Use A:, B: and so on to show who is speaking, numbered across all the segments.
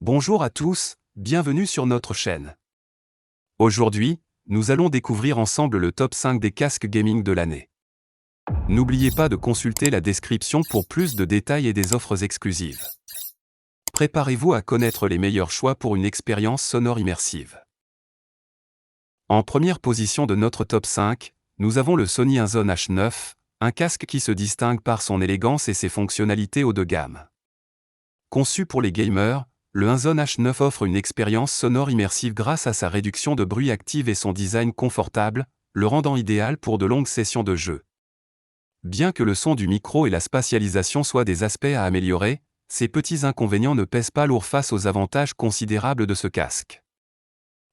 A: Bonjour à tous, bienvenue sur notre chaîne. Aujourd'hui, nous allons découvrir ensemble le top 5 des casques gaming de l'année. N'oubliez pas de consulter la description pour plus de détails et des offres exclusives. Préparez-vous à connaître les meilleurs choix pour une expérience sonore immersive. En première position de notre top 5, nous avons le Sony Inzone H9, un casque qui se distingue par son élégance et ses fonctionnalités haut de gamme. Conçu pour les gamers, le Inzone H9 offre une expérience sonore immersive grâce à sa réduction de bruit active et son design confortable, le rendant idéal pour de longues sessions de jeu. Bien que le son du micro et la spatialisation soient des aspects à améliorer, ces petits inconvénients ne pèsent pas lourd face aux avantages considérables de ce casque.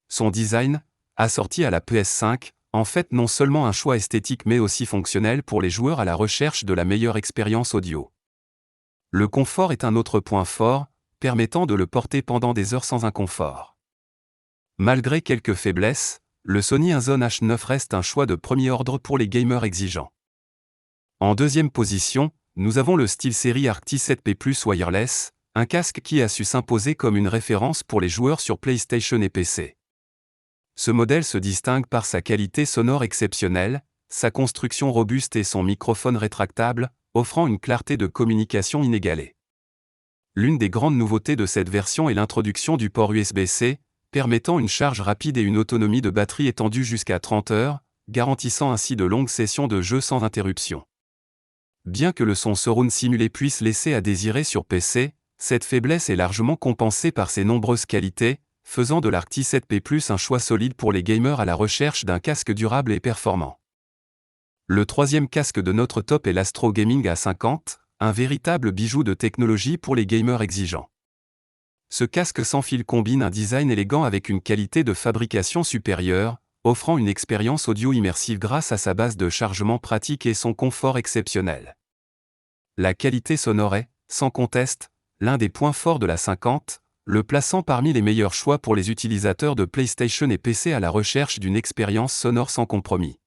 A: Son design, assorti à la PS5, en fait non seulement un choix esthétique mais aussi fonctionnel pour les joueurs à la recherche de la meilleure expérience audio. Le confort est un autre point fort, permettant de le porter pendant des heures sans inconfort. Malgré quelques faiblesses, le Sony Inzone H9 reste un choix de premier ordre pour les gamers exigeants. En deuxième position, nous avons le SteelSeries Arctis 7P+ Wireless, un casque qui a su s'imposer comme une référence pour les joueurs sur PlayStation et PC. Ce modèle se distingue par sa qualité sonore exceptionnelle, sa construction robuste et son microphone rétractable, offrant une clarté de communication inégalée. L'une des grandes nouveautés de cette version est l'introduction du port USB-C, permettant une charge rapide et une autonomie de batterie étendue jusqu'à 30 heures, garantissant ainsi de longues sessions de jeu sans interruption. Bien que le son surround simulé puisse laisser à désirer sur PC, cette faiblesse est largement compensée par ses nombreuses qualités, faisant de l'Arctis 7P+ un choix solide pour les gamers à la recherche d'un casque durable et performant. Le troisième casque de notre top est l'Astro Gaming A50, un véritable bijou de technologie pour les gamers exigeants. Ce casque sans fil combine un design élégant avec une qualité de fabrication supérieure, offrant une expérience audio immersive grâce à sa base de chargement pratique et son confort exceptionnel. La qualité sonore est, sans conteste, l'un des points forts de l'A50, le plaçant parmi les meilleurs choix pour les utilisateurs de PlayStation et PC à la recherche d'une expérience sonore sans compromis.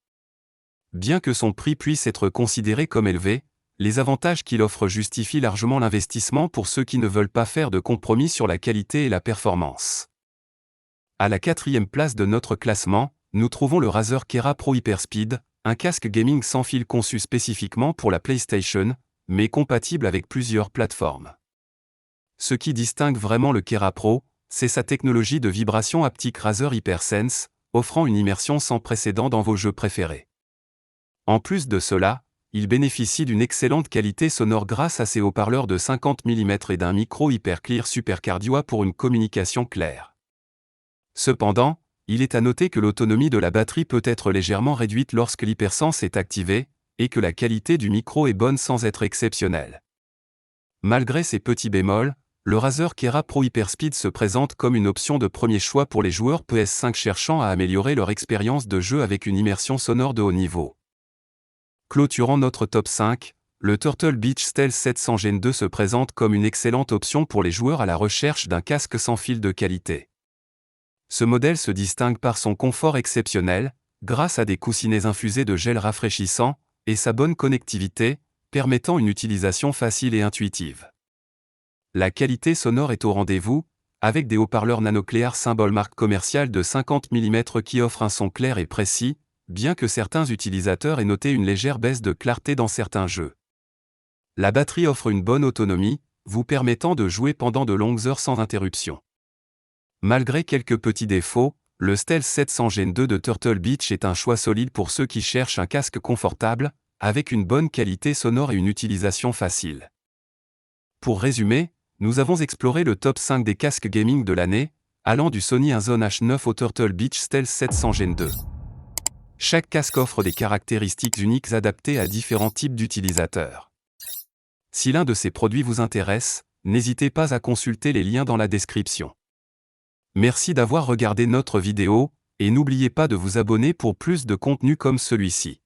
A: Bien que son prix puisse être considéré comme élevé, les avantages qu'il offre justifient largement l'investissement pour ceux qui ne veulent pas faire de compromis sur la qualité et la performance. À la quatrième place de notre classement, nous trouvons le Razer Kera Pro Hyperspeed, un casque gaming sans fil conçu spécifiquement pour la PlayStation, mais compatible avec plusieurs plateformes. Ce qui distingue vraiment le Kera Pro, c'est sa technologie de vibration haptique Razer HyperSense, offrant une immersion sans précédent dans vos jeux préférés. En plus de cela, il bénéficie d'une excellente qualité sonore grâce à ses haut-parleurs de 50 mm et d'un micro HyperClear Super Cardio pour une communication claire. Cependant, il est à noter que l'autonomie de la batterie peut être légèrement réduite lorsque l'hypersense est activé, et que la qualité du micro est bonne sans être exceptionnelle. Malgré ces petits bémols, le Razer Kera Pro Hyperspeed se présente comme une option de premier choix pour les joueurs PS5 cherchant à améliorer leur expérience de jeu avec une immersion sonore de haut niveau. Clôturant notre top 5, le Turtle Beach Stealth 700 Gen 2 se présente comme une excellente option pour les joueurs à la recherche d'un casque sans fil de qualité. Ce modèle se distingue par son confort exceptionnel, grâce à des coussinets infusés de gel rafraîchissant, et sa bonne connectivité, permettant une utilisation facile et intuitive. La qualité sonore est au rendez-vous, avec des haut-parleurs Nanoclear symbole marque commerciale de 50 mm qui offrent un son clair et précis, bien que certains utilisateurs aient noté une légère baisse de clarté dans certains jeux. La batterie offre une bonne autonomie, vous permettant de jouer pendant de longues heures sans interruption. Malgré quelques petits défauts, le Stealth 700 Gen 2 de Turtle Beach est un choix solide pour ceux qui cherchent un casque confortable, avec une bonne qualité sonore et une utilisation facile. Pour résumer, nous avons exploré le top 5 des casques gaming de l'année, allant du Sony Inzone H9 au Turtle Beach Stealth 700 Gen 2. Chaque casque offre des caractéristiques uniques adaptées à différents types d'utilisateurs. Si l'un de ces produits vous intéresse, n'hésitez pas à consulter les liens dans la description. Merci d'avoir regardé notre vidéo, et n'oubliez pas de vous abonner pour plus de contenu comme celui-ci.